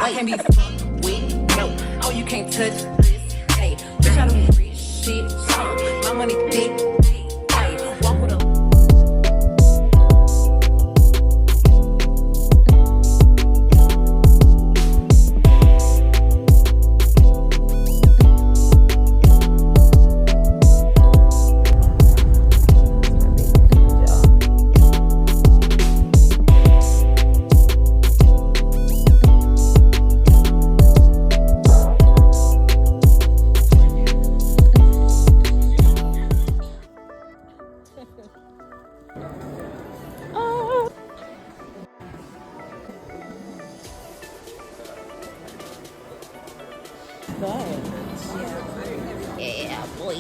I can't be fucked with, no. Oh, you can't touch this. Hey, bitch, I don't free shit. My money thick. Hey, walk with a yeah, boy.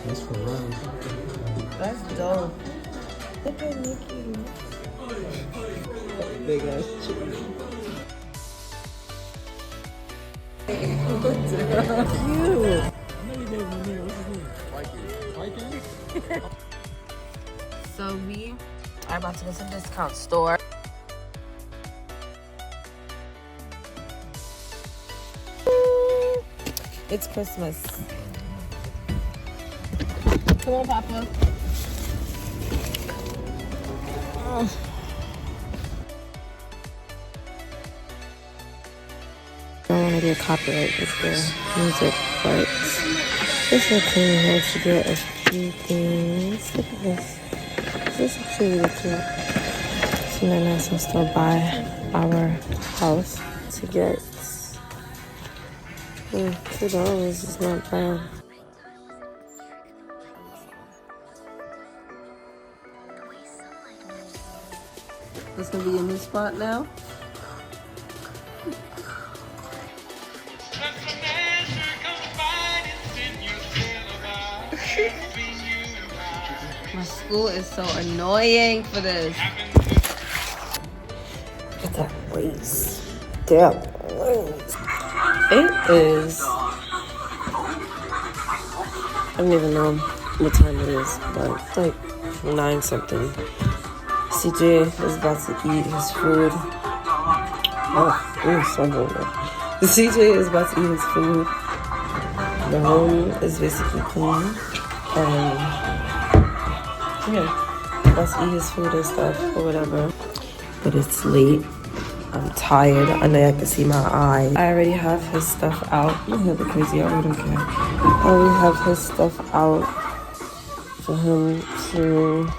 That's for real. That's dope. Look at Nikki. Big ass cheese. Cute. So we are about to go to the discount store. It's Christmas. Come on, Papa. I don't want to get copyright with the music, but it's okay. I want to get a few things. Look at this. This is actually really cute. So then I will still buy our house to get $2 is not bad. That's gonna be a new spot now. My school is so annoying for this. Look at that waist. Damn waist. It is. I don't even know what time it is, but it's like 9 something. CJ is about to eat his food. Oh, so hungry. CJ is about to eat his food. The home is basically clean. And yeah, let's eat his food and stuff or whatever. But it's late. I'm tired. I know I can see my eye. I already have his stuff out. I'm a little bit crazy. I don't care. I already have his stuff out for him to.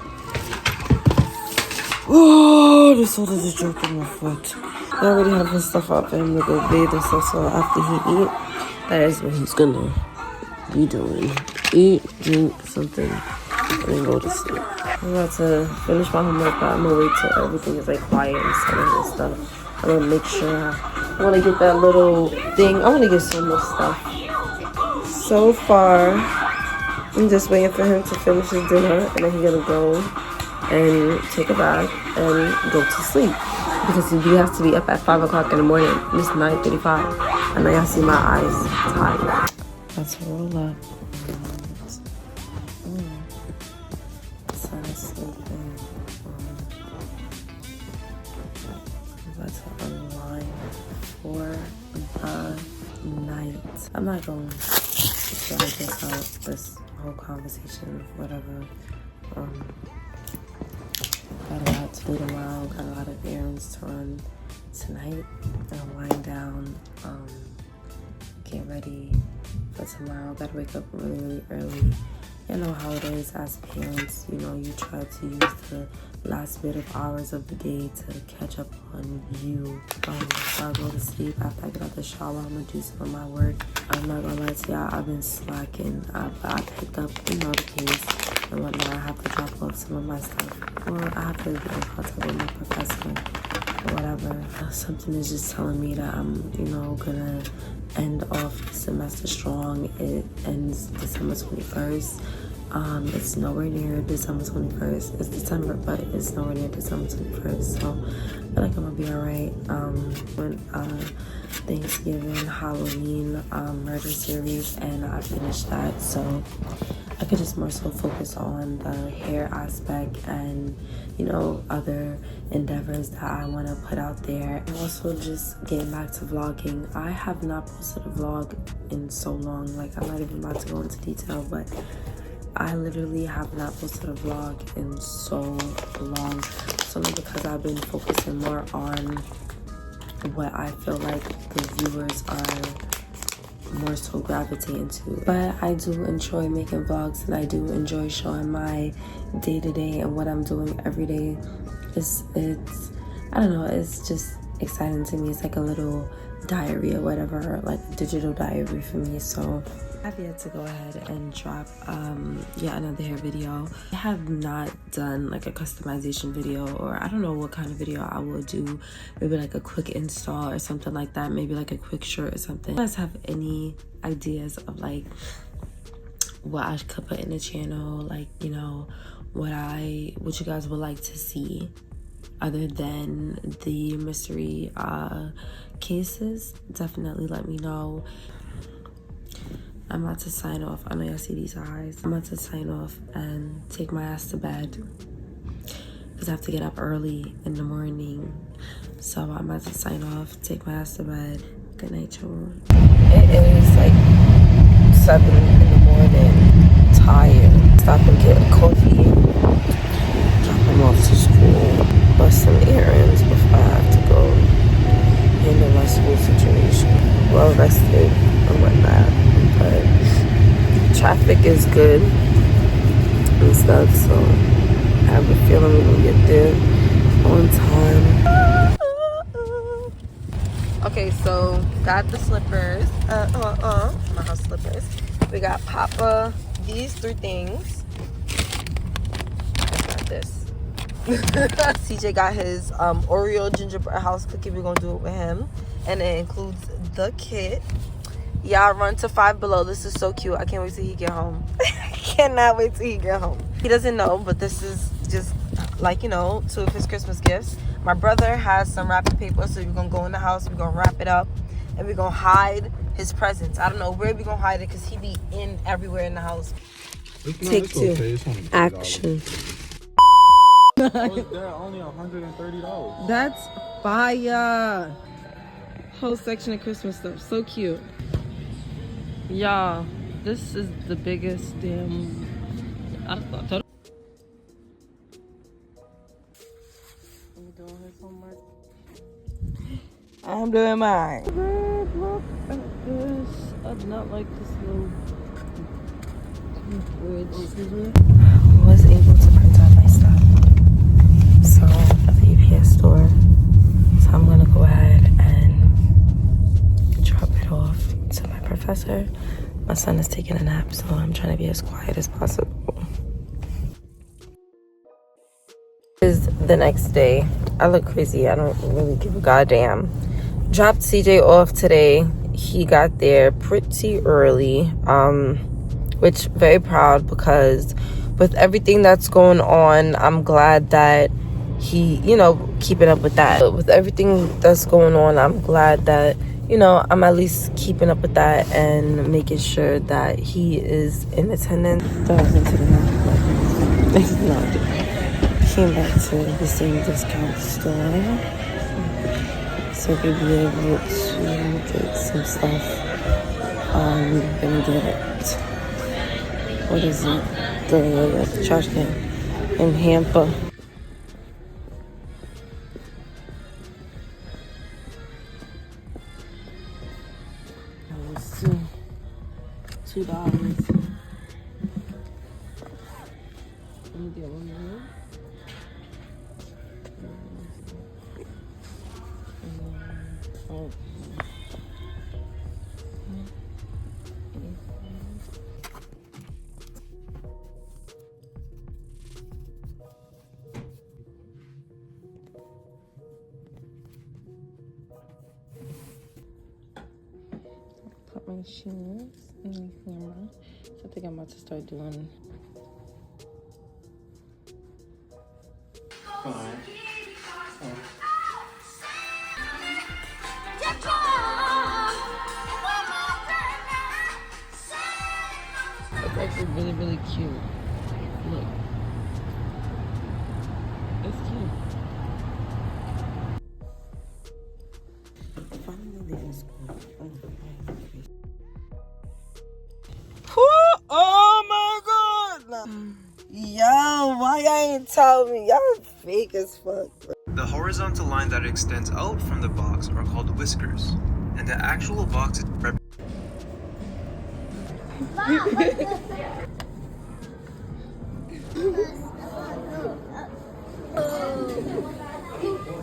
Oh, this soda just dropped on my foot. I already have his stuff out for him to go bathe and stuff. So after he eat, that is what he's gonna be doing. Eat, drink something, and then go to sleep. I'm about to finish my homework, but I'm gonna wait till everything is like quiet and settled and stuff. I'm gonna make sure I wanna get that little thing. I wanna get so much stuff. So far, I'm just waiting for him to finish his dinner, and then he's gonna go and take a bath and go to sleep. Because he has to be up at 5 o'clock in the morning. It's 9:35. I know y'all see my eyes tired. Let's roll up. Son's sleeping. I'm about to unwind for the night. I'm not going to drag this out, this whole conversation, whatever. Got a lot to do tomorrow, got a lot of errands to run tonight. I'll wind down, get ready for tomorrow. Gotta wake up really, really early. You know how it is as parents, you know, you try to use the last bit of hours of the day to catch up on you. So I'll go to sleep. After I get out the shower, I'm gonna do some of my work. I'm not gonna lie to y'all, I've been slacking. I picked up, the kids and whatnot. I have to drop off some of my stuff. Well, I have to get in contact with my professor or whatever. Something is just telling me that I'm, gonna end off the semester strong. It ends December 21st. It's nowhere near December 21st. It's December, but it's nowhere near December 21st. So I feel like I'm gonna be alright. When Thanksgiving, Halloween, murder series, and I finished that. So I could just more so focus on the hair aspect and, you know, other endeavors that I want to put out there. And also just getting back to vlogging. I have not posted a vlog in so long. Like, I'm not even about to go into detail, but I literally have not posted a vlog in so long. Solely because I've been focusing more on what I feel like the viewers are more so gravitating to. But I do enjoy making vlogs, and I do enjoy showing my day-to-day and what I'm doing every day. It's I don't know, it's just exciting to me. It's like a little diary or whatever, like a digital diary for me. So I've yet to go ahead and drop yet another hair video. I have not done like a customization video, or I don't know what kind of video I will do. Maybe like a quick install or something like that. Maybe like a quick shirt or something. If you guys have any ideas of like what I could put in the channel, like, you know, what you guys would like to see other than the mystery cases, definitely let me know. I'm about to sign off. I know y'all see these eyes. I'm about to sign off and take my ass to bed because I have to get up early in the morning. So I'm about to sign off, take my ass to bed. Good night, y'all. It is like 7 in the morning, tired. Stop and get a coffee, drop him off to school, bust some errands before I have to go handle my school situation. Well rested and whatnot, but traffic is good and stuff, so I have a feeling we're gonna get there on time. Okay, so got the slippers. My house slippers. We got Papa these 3 things. I got this. CJ got his Oreo gingerbread house cookie. We're gonna do it with him, and it includes the kit. Y'all run to Five Below. This is so cute. I can't wait till he get home. I cannot wait till he get home. He doesn't know, but this is just like, you know, 2 of his Christmas gifts. My brother has some wrapping paper, so we're gonna go in the house, we're gonna wrap it up, and we're gonna hide his presents. I don't know where we're gonna hide it because he be in everywhere in the house. Take 2. Okay. Action. Oh, it's there only $130. That's fire. Whole section of Christmas stuff. So cute. Y'all, this is the biggest damn... I'm doing his homework. I'm doing mine. Look at this. I do not like this little bridge. I was able to print out my stuff. So at the UPS store. So I'm gonna go ahead and drop it off to my professor. My son is taking a nap, so I'm trying to be as quiet as possible. This is the next day. I look crazy. I don't really give a goddamn. Dropped CJ off today. He got there pretty early, which very proud, because with everything that's going on, I'm glad that he, you know, keeping up with that. But with everything that's going on, I'm glad that, you know, I'm at least keeping up with that and making sure that he is in attendance. That was into the mouth. It's not. Came back to the same discount store, so we could be able to get some stuff. We're gonna get, what is it? The trash can in hamper. $2. Let me get one more. Oh. Put my shoes in the camera. So I think I'm about to start doing. actually really, really cute. Look. It's cute. Finally leaving school. Oh my god! Yo, why y'all ain't tell me? Y'all fake as fuck. The horizontal line that extends out from the box are called whiskers, and the actual box is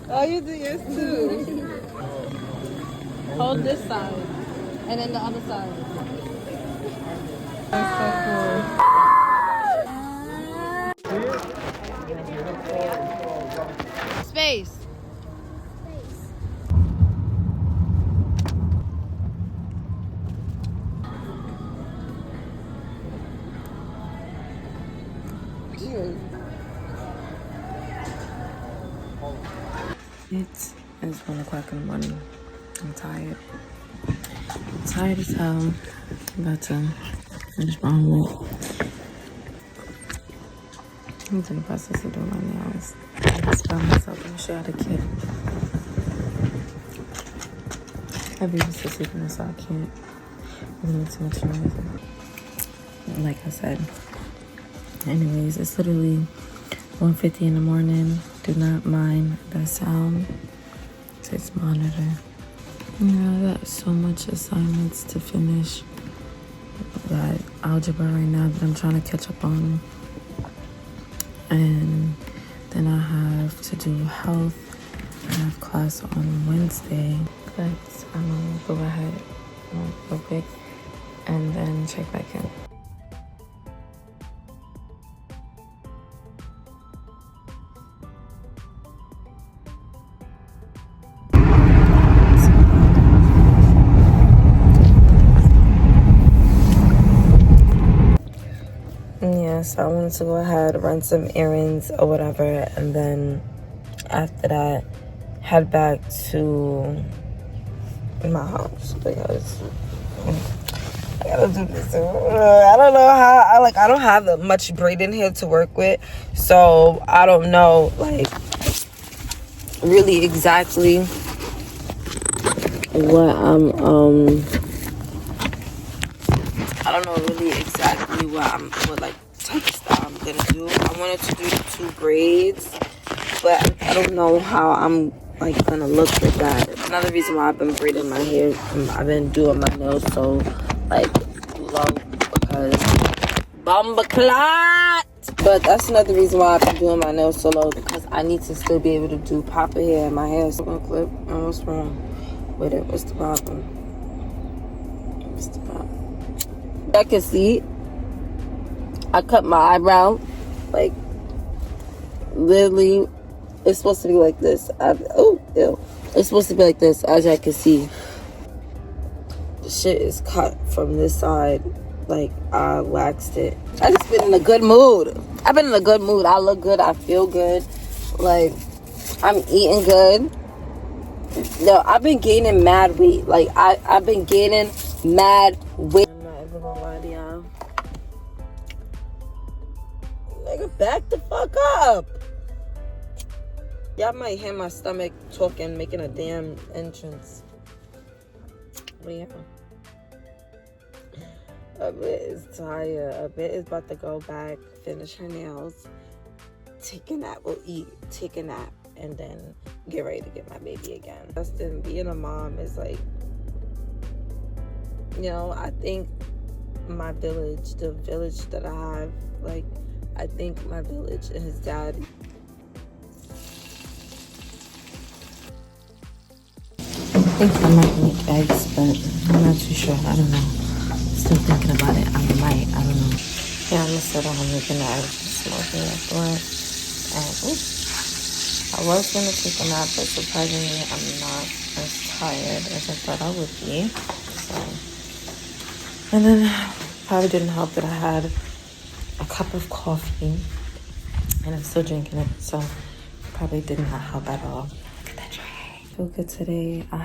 Oh, you do yours too. Hold this side, and then the other side. That's so cool. Space. It is 1 o'clock in the morning. I'm tired. I'm tired as hell. I'm about to finish my homework. I'm in the process of doing my nails. I just found myself in the shower the kid. My baby's still sleeping, so I can't really make too much noise. Like I said. Anyways, it's literally 1:50 in the morning. Do not mind the sound. It's monitor. I got so much assignments to finish. I got algebra right now that I'm trying to catch up on. And then I have to do health. I have class on Wednesday. But I'm gonna go ahead real quick and then check back in. So I wanted to go ahead, run some errands or whatever, and then after that, head back to my house because I gotta do this. I don't know how. I don't have that much braid in here to work with, so I don't know really exactly what I don't know really exactly what type of style I'm gonna do. I wanted to do 2 braids, but I don't know how I'm gonna look with that. Another reason why I've been braiding my hair, I've been doing my nails so low because bomba clot. But that's another reason why I've been doing my nails so low, because I need to still be able to do proper hair in my hair. So I'm gonna clip. And what's wrong with it? What's the problem? What's the problem? I can see. I cut my eyebrow, literally, it's supposed to be like this. Ew. It's supposed to be like this, as I can see. The shit is cut from this side, I waxed it. I just been in a good mood. I've been in a good mood. I look good, I feel good. I'm eating good. No, I've been gaining mad weight. I've been gaining mad weight. I'm not even gonna lie to y'all. Nigga, back the fuck up. Y'all might hear my stomach talking, making a damn entrance. But yeah. A bit is tired. A bit is about to go back, finish her nails, take a nap. We'll eat, take a nap, and then get ready to get my baby again. Justin, being a mom is I think my village, the village that I have, I think my village and his dad. I think I might make eggs, but I'm not too sure. I don't know. Still thinking about it. I don't know. Yeah, I'm gonna sit on making the eggs and smoking afterwards. And I was gonna take a nap, but surprisingly, I'm not as tired as I thought I would be. So, and then probably didn't help that I had a cup of coffee, and I'm still drinking it, so probably did not help at all. Look at that tray. I feel good today. I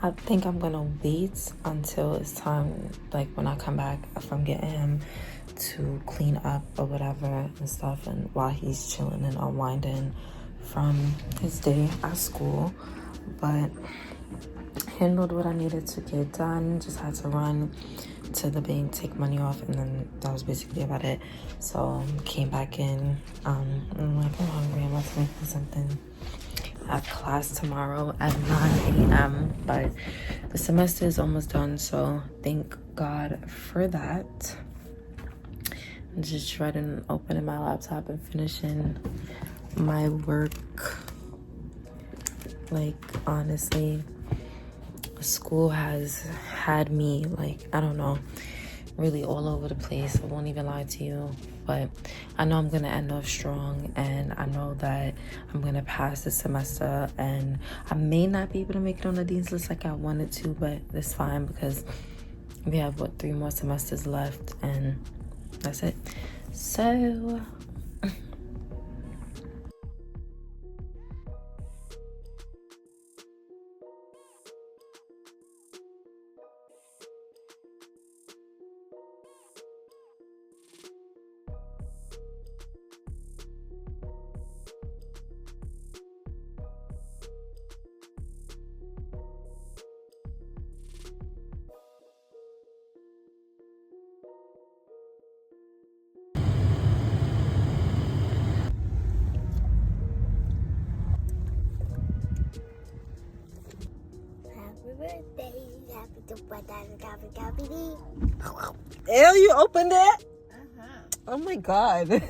I think I'm gonna wait until it's time, like when I come back from getting him, to clean up or whatever and stuff, and while he's chilling and unwinding from his day at school. But handled what I needed to get done. Just had to run to the bank, take money off, and then that was basically about it. So came back in. I'm like, I'm hungry. I'm about to make me something. I have class tomorrow at 9 a.m. but the semester is almost done, so thank God for that. I'm just shredding, opening my laptop and finishing my work. Like, honestly, school has had me, like, I don't know, really all over the place. I won't even lie to you, but I know I'm gonna end off strong, and I know that I'm gonna pass this semester, and I may not be able to make it on the dean's list like I wanted to, but it's fine because we have 3 more semesters left, and that's it. So Hell, you opened it? Oh my God.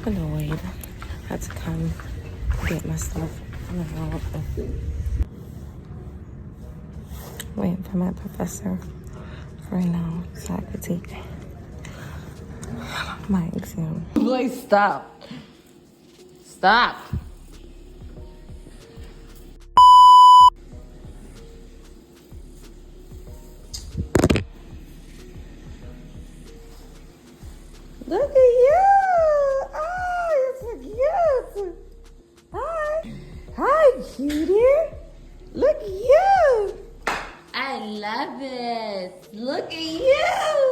annoyed. Had to come get my stuff. Waiting for my professor right now so I could take my exam. Like, stop. Stop. Look at you. Oh, you're so cute. Hi. Hi, cutie. Look at you. I love it. Look at you.